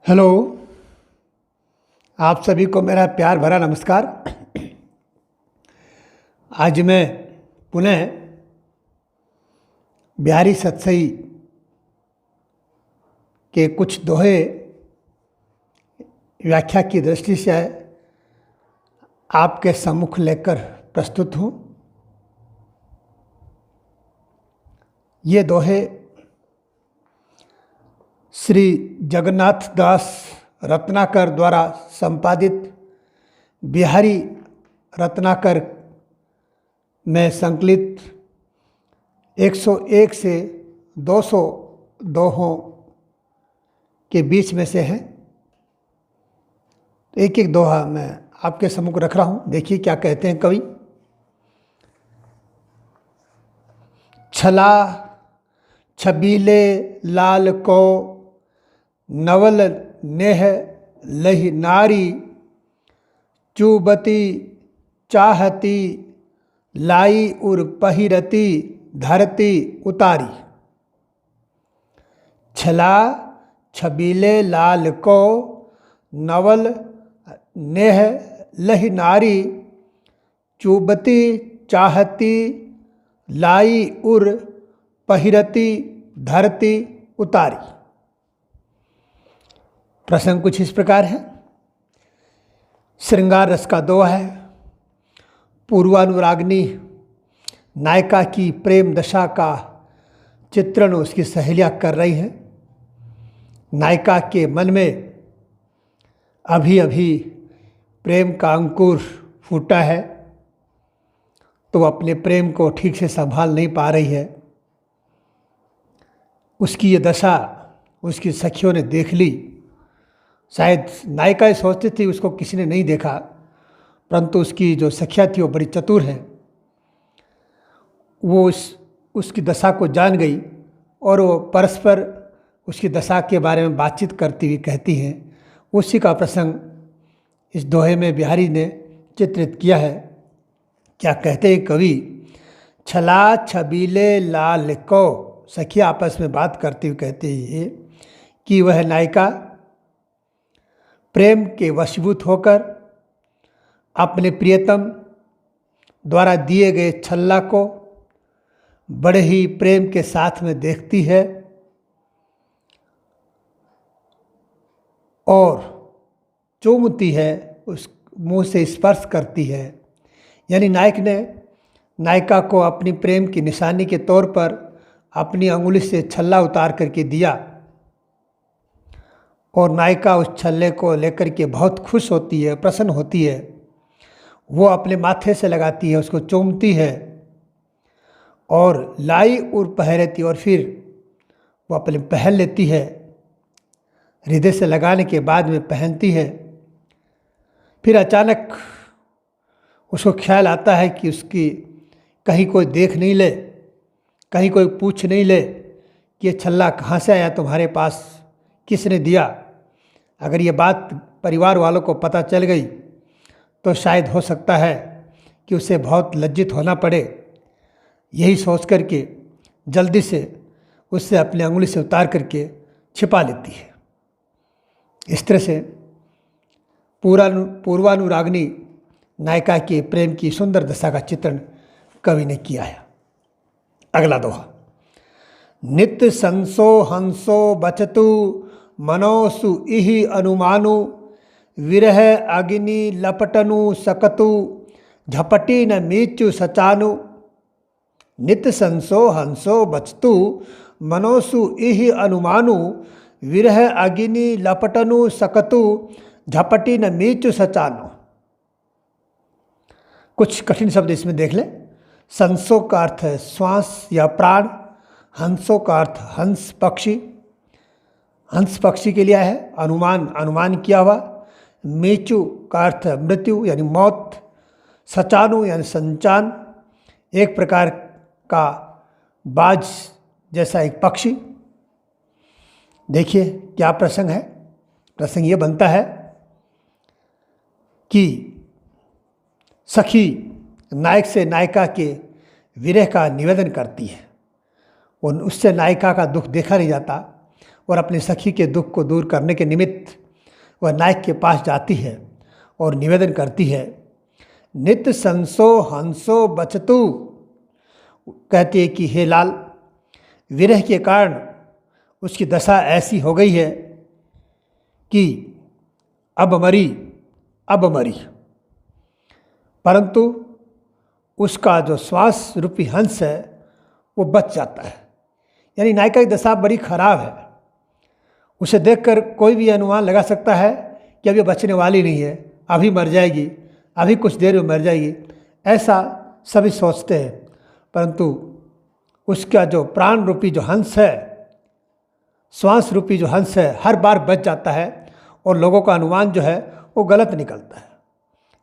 Hello. आप सभी को मेरा प्यार भरा नमस्कार। आज मैं पुनः बिहारी सतसई के कुछ दोहे व्याख्या की दृष्टि से आपके सम्मुख लेकर प्रस्तुत हूँ। ये दोहे श्री जगन्नाथ दास रत्नाकर द्वारा संपादित बिहारी रत्नाकर में संकलित 101 से 200 दोहों के बीच में से हैं। एक एक दोहा मैं आपके सम्मुख रख रहा हूँ। देखिए क्या कहते हैं कवि। छला छबीले लाल को नवल नेह लहि नारी, चूबती चाहती लाई उर पहिरती धरती उतारी। छला छबीले लाल को नवल नेह लहि नारी, चूबती चाहती लाई उर पहिरती धरती उतारी। प्रसंग कुछ इस प्रकार है। श्रृंगार रस का दोहा है। पूर्वानुरागिनी नायिका की प्रेम दशा का चित्रण उसकी सहेलियां कर रही हैं। नायिका के मन में अभी अभी प्रेम का अंकुर फूटा है, तो अपने प्रेम को ठीक से संभाल नहीं पा रही है। उसकी ये दशा उसकी सखियों ने देख ली। शायद नायिका सोचती थी उसको किसी ने नहीं देखा, परंतु उसकी जो सखिया थी वो बड़ी चतुर है। वो उसकी दशा को जान गई और वो परस्पर उसकी दशा के बारे में बातचीत करती हुई कहती हैं। उसी का प्रसंग इस दोहे में बिहारी ने चित्रित किया है। क्या कहते हैं कवि। छला छबीले लाल को, सखिया आपस में बात करती हुई कहती है कि वह नायिका प्रेम के वशीभूत होकर अपने प्रियतम द्वारा दिए गए छल्ला को बड़े ही प्रेम के साथ में देखती है और चूमती है, उस मुंह से स्पर्श करती है। यानी नायक ने नायिका को अपनी प्रेम की निशानी के तौर पर अपनी अंगुली से छल्ला उतार करके दिया और नायिका उस छल्ले को लेकर के बहुत खुश होती है, प्रसन्न होती है। वो अपने माथे से लगाती है, उसको चूमती है और लाई और पहनती, और फिर वो अपने पहन लेती है। हृदय से लगाने के बाद में पहनती है। फिर अचानक उसको ख्याल आता है कि उसकी कहीं कोई देख नहीं ले, कहीं कोई पूछ नहीं ले कि ये छल्ला कहाँ से आया, तुम्हारे पास किसने दिया। अगर ये बात परिवार वालों को पता चल गई तो शायद हो सकता है कि उसे बहुत लज्जित होना पड़े। यही सोच करके जल्दी से उससे अपनी अंगुली से उतार करके छिपा लेती है। इस तरह से पूर्वानुरागिनी नायिका के प्रेम की सुंदर दशा का चित्रण कवि ने किया है। अगला दोहा। नित संसो हंसो बचतु मनोसु इहि अनुमानु, विरह अग्नि लपटनु सकतु झपटी न मीचु सचानु। नित संसो हंसो बचतु मनोसु इहि अनुमानु, विरह अग्नि लपटनु सकतु झपटी न मीचु सचानु। कुछ कठिन शब्द इसमें देख लें। संसो का अर्थ है श्वास या प्राण। हंसो का अर्थ हंस पक्षी, हंस पक्षी के लिए है। अनुमान, अनुमान किया हुआ। मेचु का अर्थ है मृत्यु यानी मौत। सचानु यानी संचान, एक प्रकार का बाज जैसा एक पक्षी। देखिए क्या प्रसंग है। प्रसंग ये बनता है कि सखी नायक से नायिका के विरह का निवेदन करती है। उससे नायिका का दुख देखा नहीं जाता। और अपनी सखी के दुख को दूर करने के निमित्त वह नायक के पास जाती है और निवेदन करती है। नित संसो हंसो बचतु, कहती है कि हे लाल, विरह के कारण उसकी दशा ऐसी हो गई है कि अब मरी, परंतु उसका जो श्वास रूपी हंस है वो बच जाता है। यानी नायिका की दशा बड़ी खराब है। उसे देखकर कोई भी अनुमान लगा सकता है कि अब ये बचने वाली नहीं है, अभी मर जाएगी, अभी कुछ देर में मर जाएगी, ऐसा सभी सोचते हैं। परंतु उसका जो प्राण रूपी जो हंस है, श्वास रूपी जो हंस है, हर बार बच जाता है और लोगों का अनुमान जो है वो गलत निकलता है।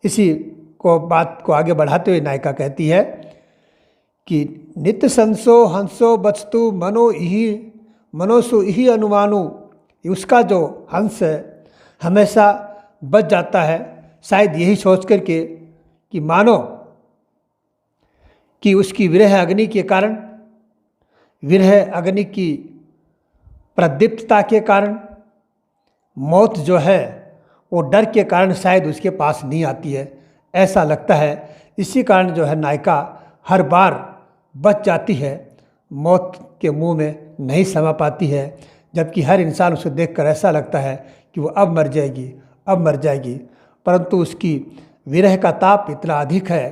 इसी को बात को आगे बढ़ाते हुए नायिका कहती है कि नित्य संसो हंसो बचतु मनोसु इही अनुमानु, उसका जो हंस है हमेशा बच जाता है, शायद यही सोच करके कि मानो कि उसकी विरह अग्नि के कारण, विरह अग्नि की प्रदीप्तता के कारण मौत जो है वो डर के कारण शायद उसके पास नहीं आती है, ऐसा लगता है। इसी कारण जो है नायिका हर बार बच जाती है, मौत के मुंह में नहीं समा पाती है, जबकि हर इंसान उसे देखकर ऐसा लगता है कि वो अब मर जाएगी। परंतु उसकी विरह का ताप इतना अधिक है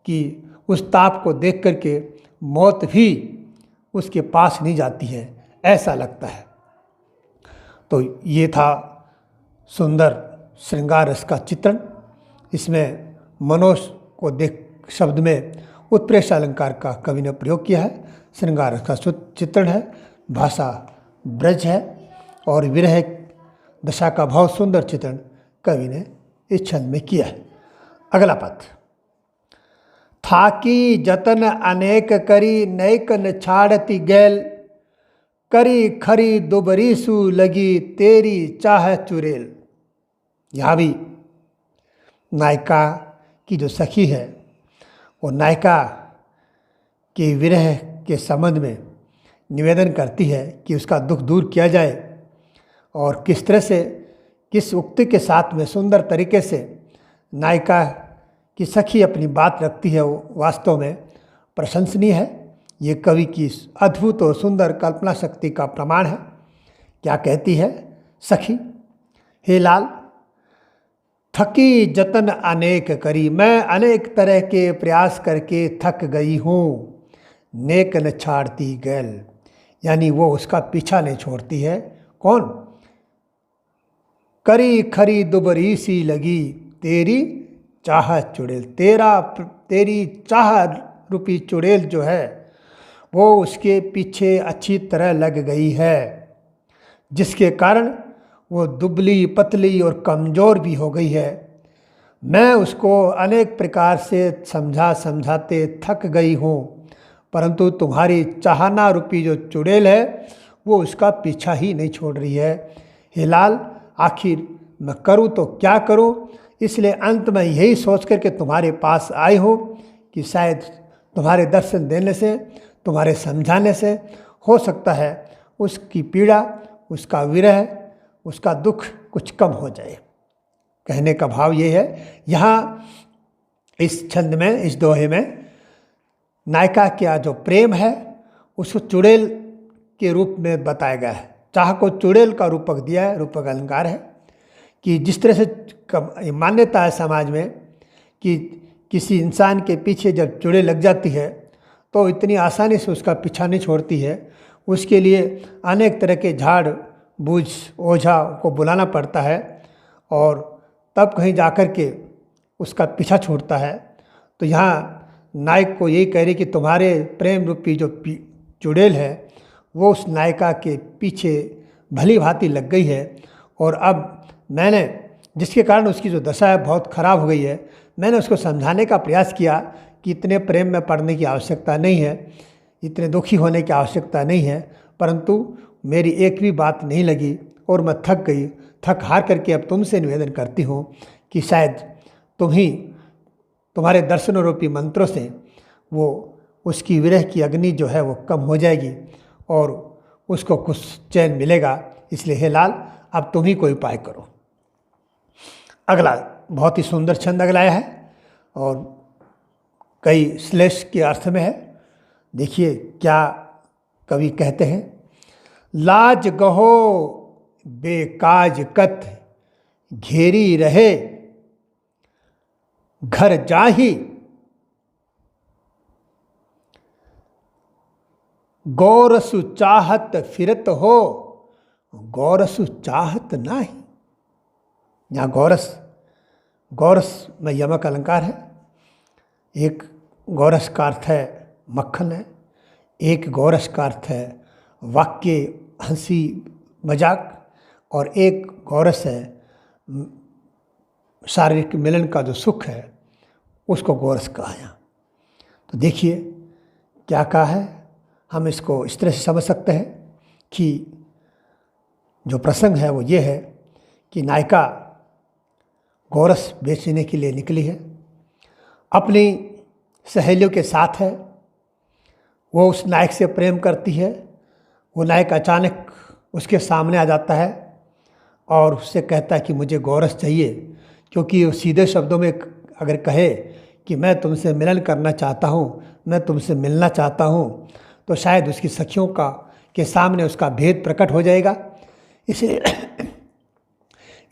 कि उस ताप को देख करके मौत भी उसके पास नहीं जाती है, ऐसा लगता है। तो ये था सुंदर श्रृंगार रस का चित्रण। इसमें मनोज को देख शब्द में उत्प्रेक्ष अलंकार का कवि ने प्रयोग किया है। श्रृंगार रस का चित्रण है, भाषा ब्रज है और विरह दशा का बहुत सुंदर चित्रण कवि ने इस छंद में किया है। अगला पद, थाकी जतन अनेक करी नैक न छाड़ती गैल, करी खरी दुबरीसु लगी तेरी चाह चुड़ैल। यहाँ भी नायिका की जो सखी है वो नायिका के विरह के संबंध में निवेदन करती है कि उसका दुख दूर किया जाए और किस तरह से, किस उक्ति के साथ में सुंदर तरीके से नायिका की सखी अपनी बात रखती है, वो वास्तव में प्रशंसनीय है। ये कवि की अद्भुत और सुंदर कल्पना शक्ति का प्रमाण है। क्या कहती है सखी, हे लाल, थकी जतन अनेक करी, मैं अनेक तरह के प्रयास करके थक गई हूँ, नेक न छाड़ती गैल, यानी वो उसका पीछा नहीं छोड़ती है। कौन? करी खरी दुबरी सी लगी तेरी चाह चुड़ैल, तेरी चाह रूपी चुड़ैल जो है वो उसके पीछे अच्छी तरह लग गई है, जिसके कारण वो दुबली पतली और कमज़ोर भी हो गई है। मैं उसको अनेक प्रकार से समझाते थक गई हूँ, परंतु तुम्हारी चाहना रूपी जो चुड़ैल है वो उसका पीछा ही नहीं छोड़ रही है। हे लाल, आखिर मैं करूँ तो क्या करूँ? इसलिए अंत में यही सोच कर के तुम्हारे पास आई हूँ कि शायद तुम्हारे दर्शन देने से, तुम्हारे समझाने से हो सकता है उसकी पीड़ा, उसका विरह, उसका दुख कुछ कम हो जाए। कहने का भाव ये है। यहाँ इस छंद में, इस दोहे में नायिका का जो प्रेम है उसको चुड़ैल के रूप में बताया गया है। चाह को चुड़ैल का रूपक दिया है, रूपक अलंकार है कि जिस तरह से मान्यता है समाज में कि किसी इंसान के पीछे जब चुड़ैल लग जाती है तो इतनी आसानी से उसका पीछा नहीं छोड़ती है। उसके लिए अनेक तरह के झाड़ बूझ ओझा को बुलाना पड़ता है और तब कहीं जाकर के उसका पीछा छूटता है। तो यहाँ नायक को यही कह रही कि तुम्हारे प्रेम रूपी जो चुड़ैल है वो उस नायिका के पीछे भली भांति लग गई है और अब मैंने, जिसके कारण उसकी जो दशा है बहुत ख़राब हो गई है, मैंने उसको समझाने का प्रयास किया कि इतने प्रेम में पड़ने की आवश्यकता नहीं है, इतने दुखी होने की आवश्यकता नहीं है, परंतु मेरी एक भी बात नहीं लगी और मैं थक गई। थक हार करके अब तुमसे निवेदन करती हूँ कि शायद तुम्हारे दर्शन रूपी मंत्रों से वो उसकी विरह की अग्नि जो है वो कम हो जाएगी और उसको कुछ चैन मिलेगा। इसलिए हे लाल अब तुम ही कोई उपाय करो। अगला बहुत ही सुंदर छंद अगला है और कई श्लेष के अर्थ में है। देखिए क्या कवि कहते हैं। लाज गहो बेकाज कत घेरी रहे घर जाही गौरसु चाहत फिरत हो गौरसु चाहत नाही। यहाँ गौरस में यमक अलंकार है। एक गौरस का अर्थ है मक्खन है, एक गौरस का अर्थ है वाक्य हंसी मजाक, और एक गौरस है शारीरिक मिलन का जो सुख है उसको गौरस कहा यहाँ। तो देखिए क्या कहा है। हम इसको इस तरह से समझ सकते हैं कि जो प्रसंग है वो ये है कि नायिका गौरस बेचने के लिए निकली है, अपनी सहेलियों के साथ है, वो उस नायक से प्रेम करती है। वो नायक अचानक उसके सामने आ जाता है और उससे कहता है कि मुझे गौरस चाहिए, क्योंकि वो सीधे शब्दों में अगर कहे कि मैं तुमसे मिलन करना चाहता हूँ, मैं तुमसे मिलना चाहता हूँ, तो शायद उसकी सखियों के सामने उसका भेद प्रकट हो जाएगा।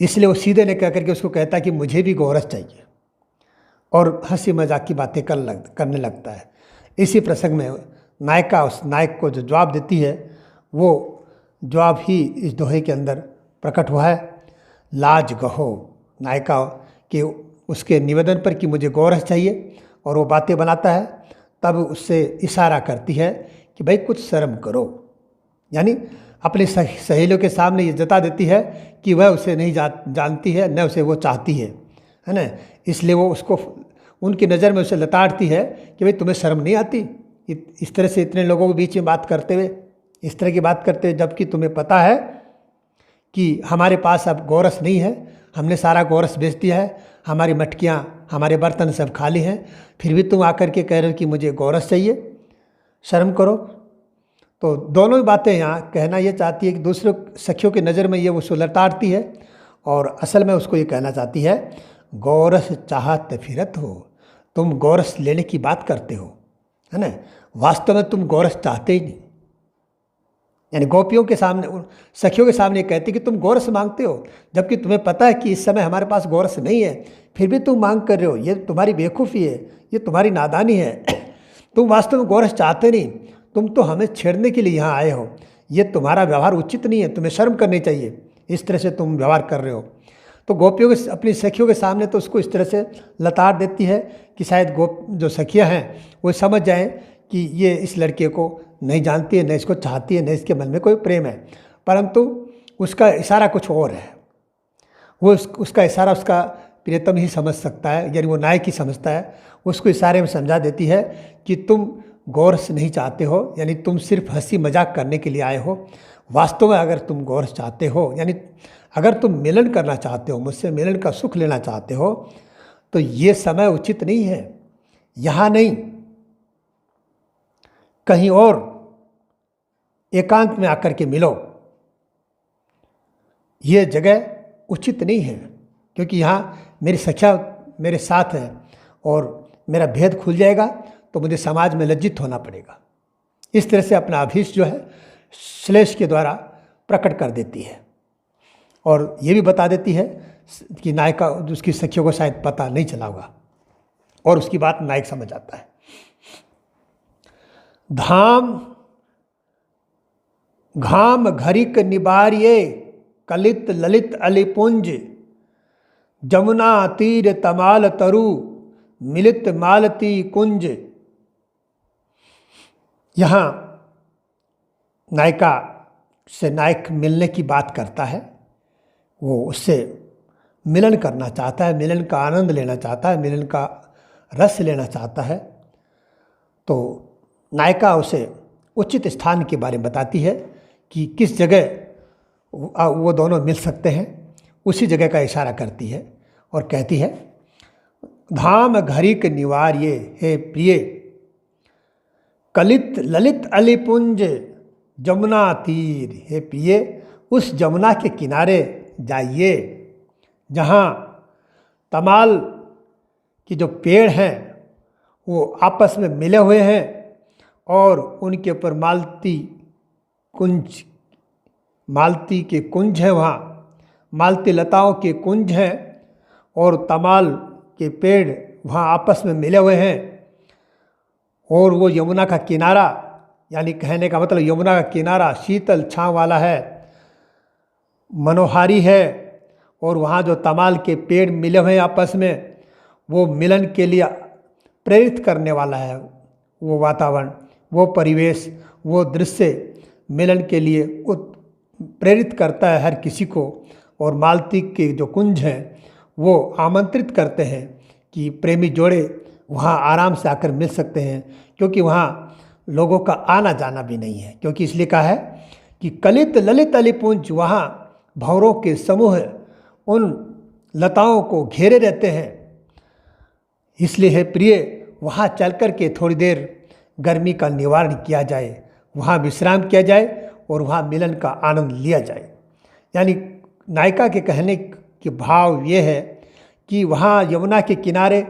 इसलिए वो सीधे ने कह करके उसको कहता है कि मुझे भी गौरस चाहिए, और हंसी मजाक की बातें करने लगता है। इसी प्रसंग में नायिका उस नायक को जो जवाब देती है वो जवाब ही इस दोहे के अंदर प्रकट हुआ है। लाज गहो, नायिका के उसके निवेदन पर कि मुझे गौरस चाहिए और वो बातें बनाता है, तब उससे इशारा करती है कि भाई कुछ शर्म करो। यानी अपने सहेलियों के सामने ये जता देती है कि वह उसे नहीं जानती है, न उसे वो चाहती है ना। इसलिए वो उसको उनकी नज़र में उसे लताड़ती है कि भाई तुम्हें शर्म नहीं आती इस तरह से इतने लोगों के बीच में बात करते हुए, इस तरह की बात करते हुए, जबकि तुम्हें पता है कि हमारे पास अब गौरस नहीं है, हमने सारा गौरस बेच दिया है, हमारी मटकियाँ हमारे बर्तन सब खाली हैं, फिर भी तुम आकर के कह रहे हो कि मुझे गौरस चाहिए, शर्म करो। तो दोनों ही बातें यहाँ कहना ये चाहती है कि दूसरे सखियों की नज़र में ये उसको लताड़ती है, और असल में उसको ये कहना चाहती है गौरस चाहत फिरत हो, तुम गौरस लेने की बात करते हो, है ना, वास्तव में तुम गौरस चाहते ही नहीं। यानी गोपियों के सामने, सखियों के सामने कहती कि तुम गौरस मांगते हो, जबकि तुम्हें पता है कि इस समय हमारे पास गौरस नहीं है, फिर भी तुम मांग कर रहे हो। ये तुम्हारी बेवकूफ़ी है, ये तुम्हारी नादानी है। तुम वास्तव में गौरस चाहते नहीं, तुम तो हमें छेड़ने के लिए यहाँ आए हो। ये तुम्हारा व्यवहार उचित नहीं है, तुम्हें शर्म करनी चाहिए, इस तरह से तुम व्यवहार कर रहे हो। तो गोपियों के अपनी सखियों के सामने तो उसको इस तरह से लताड़ देती है कि शायद जो सखियाँ हैं वो समझ जाएं कि ये इस लड़के को नहीं जानती है, न इसको चाहती है, न इसके मन में कोई प्रेम है, परंतु उसका इशारा कुछ और है। वो उसका इशारा उसका प्रियतम ही समझ सकता है, यानी वो नायक ही समझता है। उसको इशारे में समझा देती है कि तुम गौरस नहीं चाहते हो, यानी तुम सिर्फ हंसी मजाक करने के लिए आए हो। वास्तव में अगर तुम गौरस चाहते हो, यानी अगर तुम मिलन करना चाहते हो, मुझसे मिलन का सुख लेना चाहते हो, तो ये समय उचित नहीं है, यहाँ नहीं, कहीं और एकांत में आकर के मिलो। ये जगह उचित नहीं है, क्योंकि यहाँ मेरी सखिया मेरे साथ है और मेरा भेद खुल जाएगा तो मुझे समाज में लज्जित होना पड़ेगा। इस तरह से अपना अभीष्ट जो है श्लेष के द्वारा प्रकट कर देती है, और ये भी बता देती है कि नायिका उसकी सखियों को शायद पता नहीं चला होगा, और उसकी बात नायक समझ आता है। घाम घरिक निबारिये कलित ललित अलिपुंज जमुना तीर तमाल तरु मिलित मालती कुंज। यहाँ नायिका से नायक मिलने की बात करता है, वो उससे मिलन करना चाहता है, मिलन का आनंद लेना चाहता है, मिलन का रस लेना चाहता है। तो नायिका उसे उचित स्थान के बारे में बताती है कि किस जगह वो दोनों मिल सकते हैं, उसी जगह का इशारा करती है और कहती है धाम घरिक निवार्ये हे प्रिय कलित ललित अलिपुंज जमुना तीर हे प्रिय उस जमुना के किनारे जाइए जहाँ तमाल के जो पेड़ हैं वो आपस में मिले हुए हैं और उनके ऊपर मालती के कुंज हैं, वहाँ मालती लताओं के कुंज हैं और तमाल के पेड़ वहाँ आपस में मिले हुए हैं। और वो यमुना का किनारा, यानी कहने का मतलब यमुना का किनारा शीतल छाँव वाला है, मनोहारी है। और वहाँ जो तमाल के पेड़ मिले हुए हैं आपस में, वो मिलन के लिए प्रेरित करने वाला है। वो वातावरण, वो परिवेश, वो दृश्य मिलन के लिए प्रेरित करता है हर किसी को। और मालती के जो कुंज हैं वो आमंत्रित करते हैं कि प्रेमी जोड़े वहाँ आराम से आकर मिल सकते हैं, क्योंकि वहाँ लोगों का आना जाना भी नहीं है। क्योंकि इसलिए कहा है कि कलित ललित अलिपुंज, वहाँ भंवरों के समूह उन लताओं को घेरे रहते हैं। इसलिए है प्रिय, वहाँ चल कर के थोड़ी देर गर्मी का निवारण किया जाए, वहाँ विश्राम किया जाए और वहाँ मिलन का आनंद लिया जाए। यानी नायिका के कहने के भाव ये है कि वहाँ यमुना के किनारे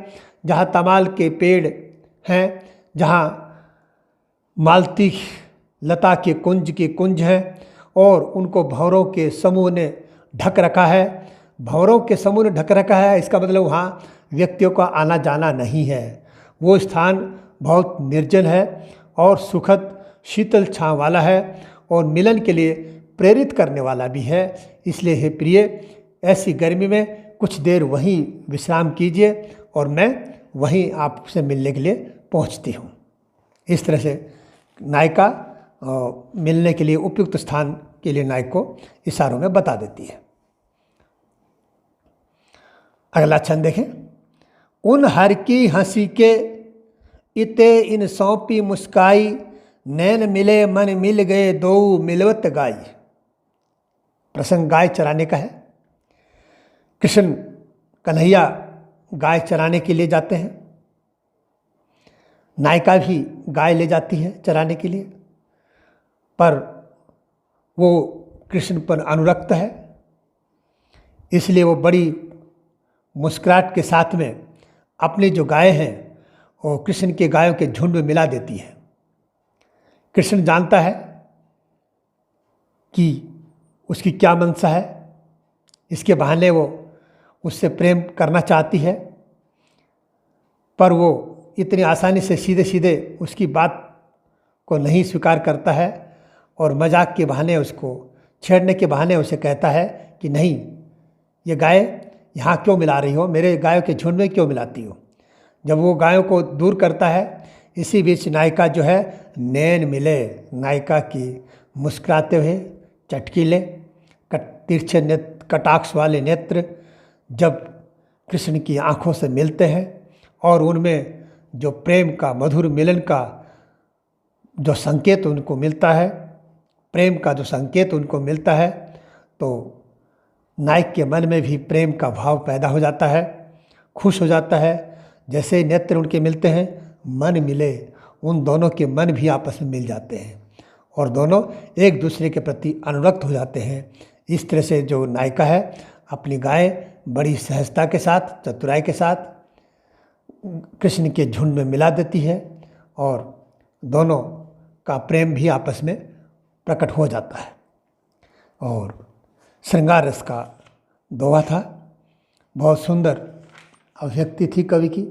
जहाँ तमाल के पेड़ हैं, जहाँ मालती लता के कुंज हैं और उनको भंवरों के समूह ने ढक रखा है। भंवरों के समूह ने ढक रखा है, इसका मतलब वहाँ व्यक्तियों का आना जाना नहीं है। वो स्थान बहुत निर्जन है और सुखद शीतल छाँव वाला है और मिलन के लिए प्रेरित करने वाला भी है। इसलिए हे प्रिय, ऐसी गर्मी में कुछ देर वहीं विश्राम कीजिए और मैं वहीं आपसे मिलने के लिए पहुंचती हूं। इस तरह से नायिका मिलने के लिए उपयुक्त स्थान के लिए नायक को इशारों में बता देती है। अगला छंद देखें। उन हर की हंसी के इते इन सौंपी मुस्काई, नैन मिले मन मिल गए दो मिलवत गाई। प्रसंग गाय चराने का है। कृष्ण कन्हैया गाय चराने के लिए जाते हैं, नायिका भी गाय ले जाती है चराने के लिए, पर वो कृष्ण पर अनुरक्त है। इसलिए वो बड़ी मुस्कुराहट के साथ में अपनी जो गाय हैं वो कृष्ण के गायों के झुंड में मिला देती है। कृष्ण जानता है कि उसकी क्या मंशा है, इसके बहाने वो उससे प्रेम करना चाहती है, पर वो इतनी आसानी से सीधे सीधे उसकी बात को नहीं स्वीकार करता है और मजाक के बहाने, उसको छेड़ने के बहाने उसे कहता है कि नहीं, ये गाय यहाँ क्यों मिला रही हो, मेरे गायों के झुंड में क्यों मिलाती हो। जब वो गायों को दूर करता है, इसी बीच नायिका जो है, नैन मिले, नायिका की मुस्कुराते हुए चटकीले तिरछे कटाक्ष वाले नेत्र जब कृष्ण की आंखों से मिलते हैं और उनमें जो प्रेम का मधुर मिलन का जो संकेत उनको मिलता है, प्रेम का जो संकेत उनको मिलता है, तो नायक के मन में भी प्रेम का भाव पैदा हो जाता है, खुश हो जाता है। जैसे ही नेत्र उनके मिलते हैं, मन मिले, उन दोनों के मन भी आपस में मिल जाते हैं और दोनों एक दूसरे के प्रति अनुरक्त हो जाते हैं। इस तरह से जो नायिका है अपनी गाय बड़ी सहजता के साथ, चतुराई के साथ कृष्ण के झुंड में मिला देती है और दोनों का प्रेम भी आपस में प्रकट हो जाता है। और श्रृंगार रस का दोहा था, बहुत सुंदर अभिव्यक्ति थी कवि की।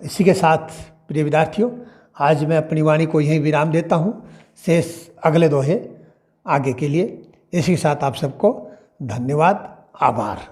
इसी के साथ प्रिय विद्यार्थियों, आज मैं अपनी वाणी को यहीं विराम देता हूँ। शेष अगले दोहे आगे के लिए। इसी के साथ आप सबको धन्यवाद, आभार।